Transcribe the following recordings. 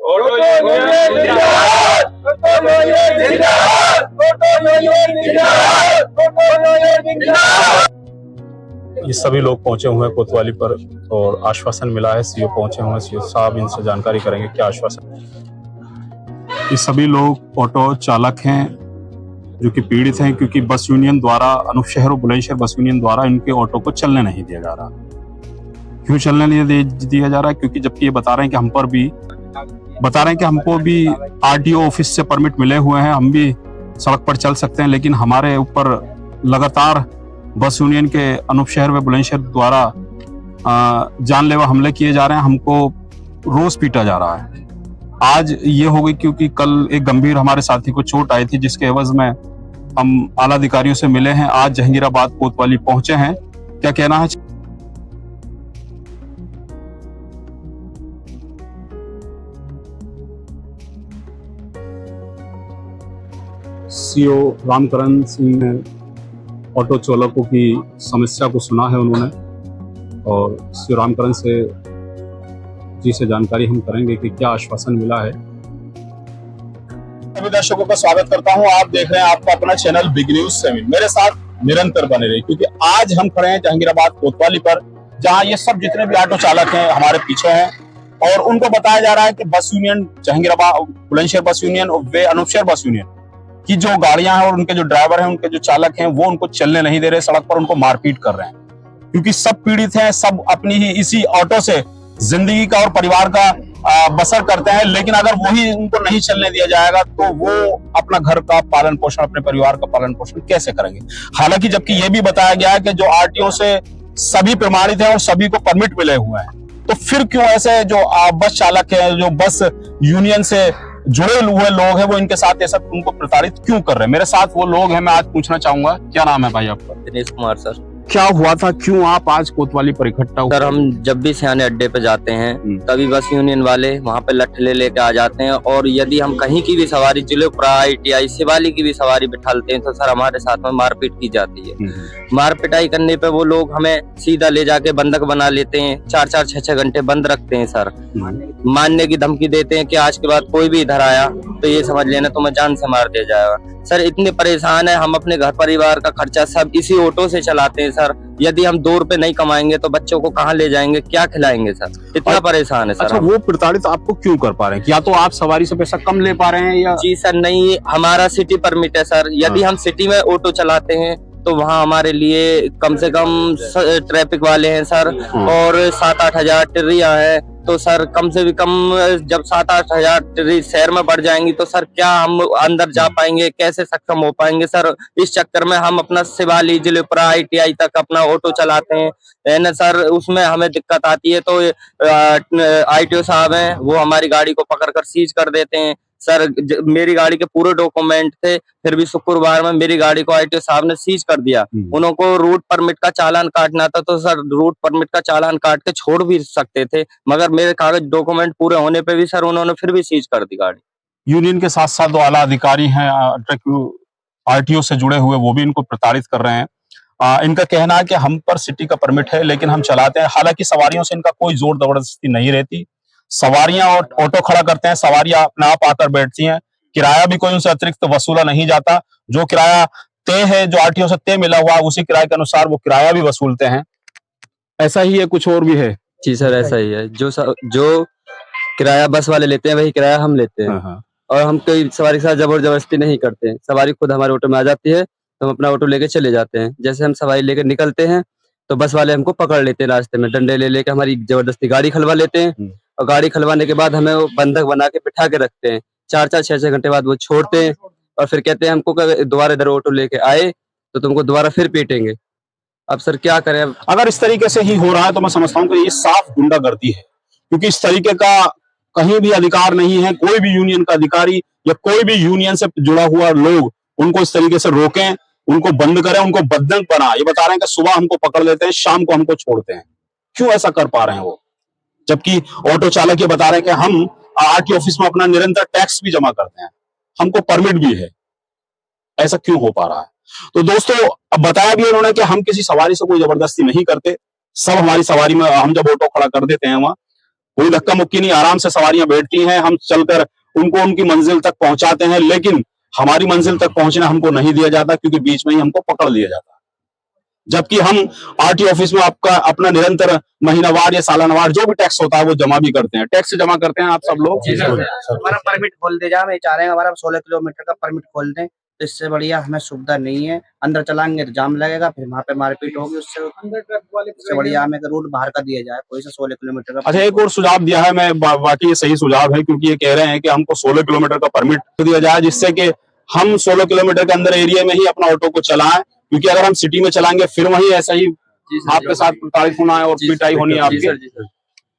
ये सभी लोग पहुंचे हुए हैं कोतवाली पर और आश्वासन मिला है। सीओ पहुंचे हुए हैं, सीओ साहब इनसे जानकारी करेंगे क्या आश्वासन। ये सभी लोग ऑटो चालक हैं जो कि पीड़ित हैं, क्योंकि बस यूनियन द्वारा, अनूप शहर और बुलंदशहर बस यूनियन द्वारा इनके ऑटो को चलने नहीं दिया जा रहा। क्यों चलने नहीं दिया जा रहा है? क्योंकि जबकि ये बता रहे हैं कि हमको भी आरटीओ ऑफिस से परमिट मिले हुए हैं, हम भी सड़क पर चल सकते हैं, लेकिन हमारे ऊपर लगातार बस यूनियन के अनूप शहर व बुलंदशहर द्वारा जानलेवा हमले किए जा रहे हैं। हमको रोज पीटा जा रहा है। आज ये हो गई क्योंकि कल एक गंभीर हमारे साथी को चोट आई थी, जिसके एवज में हम आला अधिकारियों से मिले हैं। आज जहांगीराबाद कोतवाली पहुंचे हैं। क्या कहना है? सीओ रामकरण सिंह ने ऑटो चालकों की समस्या को सुना है उन्होंने, और सीओ रामकरण से जानकारी हम करेंगे कि क्या आश्वासन मिला है। सभी दर्शकों का स्वागत करता हूं। आप देख रहे हैं आपका अपना चैनल बिग न्यूज 7। मेरे साथ निरंतर बने रहिए, क्योंकि आज हम खड़े हैं जहांगीराबाद कोतवाली पर, जहां ये सब जितने भी ऑटो चालक हैं हमारे पीछे हैं, और उनको बताया जा रहा है कि बस यूनियन जहांगीराबाद बुलंदशहर बस यूनियन और वे अनूप शहर बस यूनियन की जो गाड़ियां हैं और उनके जो ड्राइवर हैं, उनके जो चालक हैं, वो उनको चलने नहीं दे रहे, सड़क पर उनको मारपीट कर रहे हैं। क्योंकि सब पीड़ित हैं, सब अपनी ही इसी ऑटो से जिंदगी का और परिवार का बसर करते हैं। लेकिन अगर वही उनको नहीं चलने दिया जाएगा तो वो अपना घर का पालन पोषण, अपने परिवार का पालन पोषण कैसे करेंगे? हालांकि जबकि ये भी बताया गया है कि जो आरटीओ से सभी प्रमाणित हैं और सभी को परमिट मिले हुए हैं, तो फिर क्यों ऐसे जो बस चालक है, जो बस यूनियन से जुड़े हुए लोग हैं, वो इनके साथ ऐसा उनको प्रताड़ित क्यों कर रहे हैं? मेरे साथ वो लोग हैं, मैं आज पूछना चाहूंगा। क्या नाम है भाई आपका? दिनेश कुमार सर। क्या हुआ था, क्यों आप आज कोतवाली पर इकट्ठा हुए? सर, हम जब भी सियाने अड्डे पे जाते हैं तभी बस यूनियन वाले वहाँ पे लट्ठे लेके आ जाते हैं, और यदि हम कहीं की भी सवारी जिलेपुरा, ITI, शिवाली की भी सवारी बिठालते हैं तो सर हमारे साथ में मारपीट की जाती है। मारपिटाई करने पे वो लोग हमें सीधा ले जाके बंधक बना लेते हैं, 4-4, 6-6 घंटे बंद रखते हैं सर। मारने की धमकी देते हैं कि आज के बाद कोई भी इधर आया तो ये समझ लेना तुम्हें जान से मार दिया जाएगा। सर इतने परेशान है, हम अपने घर परिवार का खर्चा सब इसी ऑटो से चलाते हैं सर। यदि हम 2 रुपए नहीं कमाएंगे तो बच्चों को कहाँ ले जाएंगे, क्या खिलाएंगे सर? इतना परेशान है सर। अच्छा, वो प्रताड़ित आपको क्यों कर पा रहे हैं? या तो आप सवारी से पैसा कम ले पा रहे हैं या? जी सर, नहीं, हमारा सिटी परमिट है सर। यदि हम सिटी में ऑटो चलाते हैं तो वहाँ हमारे लिए कम से कम ट्रैफिक वाले हैं सर, और 7-8 हजार टिर्रियां हैं। तो सर कम से भी कम जब 7-8 हजार टिर्री शहर में बढ़ जाएंगी तो सर क्या हम अंदर जा पाएंगे, कैसे सक्षम हो पाएंगे सर? इस चक्कर में हम अपना शिवाली, जिलेपुरा, ITI तक अपना ऑटो चलाते हैं ना सर। उसमें हमें दिक्कत आती है तो ITO साहब हैं, वो हमारी गाड़ी को पकड़कर सीज कर देते हैं सर। मेरी गाड़ी के पूरे डॉक्यूमेंट थे, फिर भी शुक्रवार में मेरी गाड़ी को ITO साहब ने सीज कर दिया। उनको रूट परमिट का चालान काटना था तो सर रूट परमिट का चालान काट के छोड़ भी सकते थे, मगर मेरे कागज डॉक्यूमेंट पूरे होने पे भी सर उन्होंने फिर भी सीज कर दी गाड़ी। यूनियन के साथ साथ जो आला अधिकारी हैं आरटीओ से जुड़े हुए, वो भी इनको प्रताड़ित कर रहे हैं। इनका कहना है कि हम पर सिटी का परमिट है लेकिन हम चलाते हैं। हालांकि सवारियों से इनका कोई जोर जबरदस्ती नहीं रहती। सवारियां और ऑटो खड़ा करते हैं, सवारियां अपने आप आकर बैठती हैं, किराया भी कोई उनसे अतिरिक्त वसूला नहीं जाता। जो किराया तय है, जो आरटीओ से तय मिला हुआ, उसी किराए के अनुसार वो किराया भी वसूलते हैं। ऐसा ही है, कुछ और भी है? जी सर, ऐसा ही है। जो किराया बस वाले लेते हैं वही किराया हम लेते हैं, और हम कोई सवारी के साथ जबरदस्ती नहीं करते हैं। सवारी खुद हमारे ऑटो में आ जाती है तो हम अपना ऑटो लेके चले जाते हैं। जैसे हम सवारी लेकर निकलते हैं तो बस वाले हमको पकड़ लेते हैं, रास्ते में डंडे ले लेके हमारी जबरदस्ती गाड़ी खलवा लेते हैं, और गाड़ी खलवाने के बाद हमें वो बंधक बना के बिठा के रखते हैं। 4-4, 6-6 घंटे बाद वो छोड़ते हैं और फिर कहते हैं हमको दोबारा इधर ऑटो लेके आए तो तुमको दोबारा फिर पीटेंगे। अब सर क्या करें? अगर इस तरीके से ही हो रहा है तो मैं समझता हूँ कि ये साफ गुंडागर्दी है, क्योंकि इस तरीके का कहीं भी अधिकार नहीं है। कोई भी यूनियन का अधिकारी या कोई भी यूनियन से जुड़ा हुआ लोग उनको इस तरीके से रोकें, उनको बंद करें, उनको बदनाम बना। ये बता रहे हैं कि सुबह हमको पकड़ लेते हैं, शाम को हमको छोड़ते हैं। क्यों ऐसा कर पा रहे हैं वो? जबकि ऑटो चालक ये बता रहे हैं कि हम आरटीओ ऑफिस में अपना निरंतर टैक्स भी जमा करते हैं, हमको परमिट भी है। ऐसा क्यों हो पा रहा है? तो दोस्तों, अब बताया भी उन्होंने कि हम किसी सवारी से कोई जबरदस्ती नहीं करते। सब हमारी सवारी में हम जब ऑटो खड़ा कर देते हैं वहां, कोई धक्का मुक्की नहीं, आराम से सवारियां बैठती हैं, हम चलकर उनको उनकी मंजिल तक पहुंचाते हैं, लेकिन हमारी मंजिल तक पहुंचना हमको नहीं दिया जाता, क्योंकि बीच में ही हमको पकड़ लिया जाता है। जबकि हम आरटी ऑफिस में आपका अपना निरंतर महीनावार या सालानावार जो भी टैक्स होता है वो जमा भी करते हैं। टैक्स जमा करते हैं आप सब लोग। हमारा परमिट खोल दे, हम ये चाह रहे हैं हमारा 16 किलोमीटर का परमिट खोल दें, तो इससे बढ़िया हमें सुविधा नहीं है। अंदर चलाएंगे तो जाम लगेगा, फिर वहाँ पे मारपीट होगी, उससे बढ़िया हमें रूट बाहर का दिया जाए कोई सा 16 किलोमीटर का। अच्छा, एक और सुझाव दिया है, मैं बाकी ये सही सुझाव है, क्योंकि ये कह रहे हैं कि हमको 16 किलोमीटर का परमिट दिया जाए, जिससे कि हम 16 किलोमीटर के अंदर एरिया में ही अपना ऑटो को चलाएं, क्योंकि अगर हम सिटी में चलाएंगे फिर वही ऐसा ही आपके साथ प्रताड़ित होना है और पिटाई होनी है आपकी।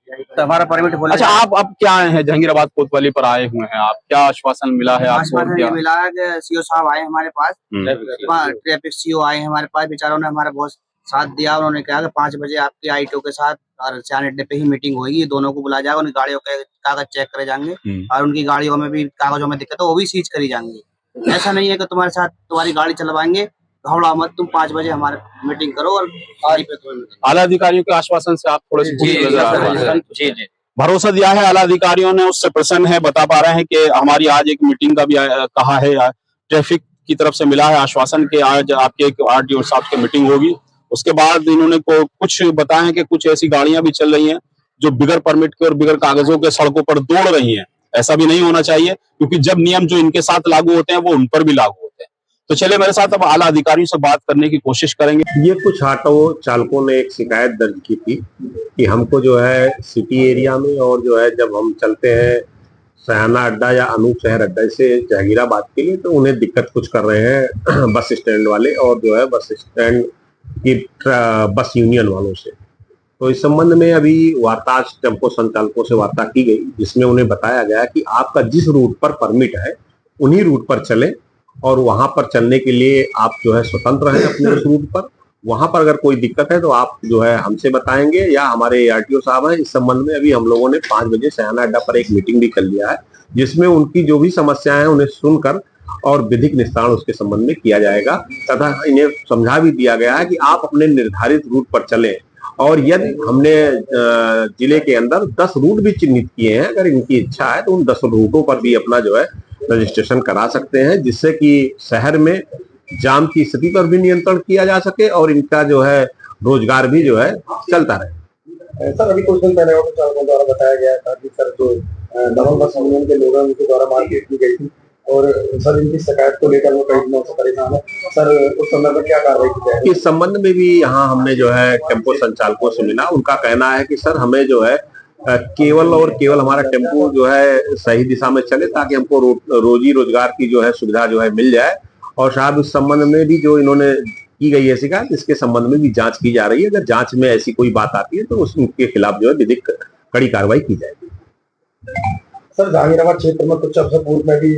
तो हमारा परमिट खोल। अच्छा, आप अब क्या आए हैं जहांगीराबाद कोतवाली पर आए हुए हैं, आप क्या आश्वासन मिला है आपको? आश्वासन ये मिला है कि सीओ साहब आए हमारे पास, ट्रैफिक सीओ आए हमारे पास, बेचारों ने हमारा बहुत साथ दिया। उन्होंने कहा कि 5 बजे आपकी आईटीओ के साथ और सियान अड्डे पे ही मीटिंग होगी, दोनों को बुलाया जाएगा, उनकी गाड़ियों के कागज चेक करे जाएंगे और उनकी गाड़ियों में भी कागजों में दिक्कत है वो भी सीज करी जाएंगी। ऐसा नहीं है कि तुम्हारे साथ तुम्हारी गाड़ी चलवाएंगे, घबराओ मत, तुम 5 बजे हमारे मीटिंग करो और गाड़ी पे आला अधिकारियों के आश्वासन से आप थोड़े से खुश नजर आ रहे हैं। जी जी, भरोसा दिया है आला अधिकारियों ने, उससे प्रसन्न है, बता पा रहे हैं कि हमारी आज एक मीटिंग का भी कहा है, ट्रैफिक की तरफ से मिला है आश्वासन के आज आपके एक आरटीओ साहब की मीटिंग होगी। उसके बाद इन्होंने कुछ बताया है कि कुछ ऐसी गाड़ियां भी चल रही हैं जो बिगर परमिट के और बिगर कागजों के सड़कों पर दौड़ रही हैं। ऐसा भी नहीं होना चाहिए, क्योंकि जब नियम जो इनके साथ लागू होते हैं वो उन पर भी लागू होते हैं। तो चलिए मेरे साथ अब आला अधिकारियों से बात करने की कोशिश करेंगे। ये कुछ ऑटो चालकों ने एक शिकायत दर्ज की थी कि हमको जो है सिटी एरिया में और जो है जब हम चलते हैं सयाना अड्डा या अनूप शहर अड्डा से जहांगीराबाद के लिए, तो उन्हें दिक्कत कुछ कर रहे हैं बस स्टैंड वाले और जो है बस स्टैंड की बस यूनियन वालों से। तो इस संबंध में अभी वार्ता टेम्पो संचालकों से वार्ता की गई, जिसमें उन्हें बताया गया कि आपका जिस रूट पर परमिट है उन्हीं रूट पर चलें और वहां पर चलने के लिए आप जो है स्वतंत्र हैं अपने उस रूट पर। वहां पर अगर कोई दिक्कत है तो आप जो है हमसे बताएंगे या हमारे आरटीओ साहब हैं। इस संबंध में अभी हम लोगों ने 5 बजे सयाना अड्डा पर एक मीटिंग भी कर लिया है, जिसमें उनकी जो भी समस्याएं हैं उन्हें सुनकर और विधिक निस्तारण उसके संबंध में किया जाएगा, तथा इन्हें समझा भी दिया गया है कि आप अपने निर्धारित रूट पर चलें। और यदि हमने जिले के अंदर 10 रूट भी चिन्हित किए हैं, अगर इनकी इच्छा है तो उन 10 रूटों पर भी अपना जो है रजिस्ट्रेशन करा सकते हैं, जिससे कि शहर में जाम की स्थिति पर भी नियंत्रण किया जा सके और इनका जो है रोजगार भी जो है चलता रहे। सर, अभी कुछ दिन पहले ऑटो चालकों द्वारा बताया गया था कि सर जो डबल बस यूनियन के लोग हैं उनके द्वारा मारपीट की गई थी और सर इनकी शिकायत को लेकर वो कई दिनों से परेशान है। सर, उस संदर्भ में क्या कार्रवाई की जाएगी? इस संबंध में भी यहाँ हमने जो है टेम्पो संचालकों से मिला, उनका कहना है कि सर हमें जो है केवल और केवल हमारा टेम्पो जो है सही दिशा में चले, ताकि हमको रोजी रोजगार की जो है सुविधा जो है मिल जाए। और शायद उस संबंध में भी जो इन्होंने की गई है शिकायत, इसके संबंध में भी जांच की जा रही है। अगर जांच में ऐसी कोई बात आती है तो उसके खिलाफ जो है विधिक कड़ी कार्रवाई की जाएगी। सर, जहांगीराबाद क्षेत्र में कुछ अर्से पूर्व में भी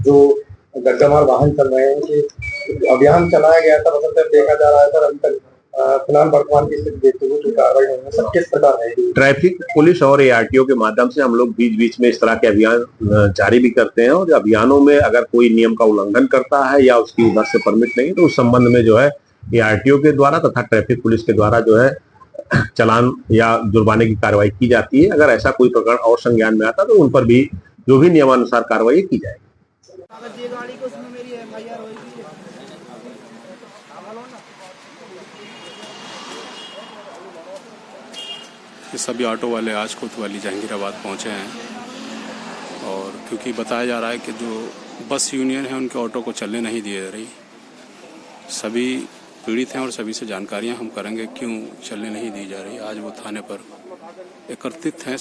जो गड्ढामार वाहन चल रहे हैं कि अभियान चलाया गया था, मतलब देखा जा रहा है सर अभी तक फिलहाल वर्तमान की स्थिति देखते हुए कार्रवाई नहीं है। सर, किस प्रकार है? ट्रैफिक पुलिस और एआरटीओ के माध्यम से हम लोग बीच बीच में इस तरह के अभियान जारी भी करते हैं, और अभियानों में अगर कोई नियम का उल्लंघन करता है या उसकी उधर से परमिट नहीं तो उस संबंध में जो है एआरटीओ के द्वारा तथा ट्रैफिक पुलिस के द्वारा जो है चालान या जुर्माने की कार्रवाई की जाती है। अगर ऐसा कोई प्रकरण और संज्ञान में आता तो उन पर भी जो भी नियमानुसार कार्रवाई की जाएगी। ये सभी ऑटो वाले आज कोतवाली जहांगीराबाद पहुंचे हैं, और क्योंकि बताया जा रहा है कि जो बस यूनियन है उनके ऑटो को चलने नहीं दिए जा रही। सभी पीड़ित हैं और सभी से जानकारियां हम करेंगे क्यों चलने नहीं दी जा रही। आज वो थाने पर एकत्रित हैं।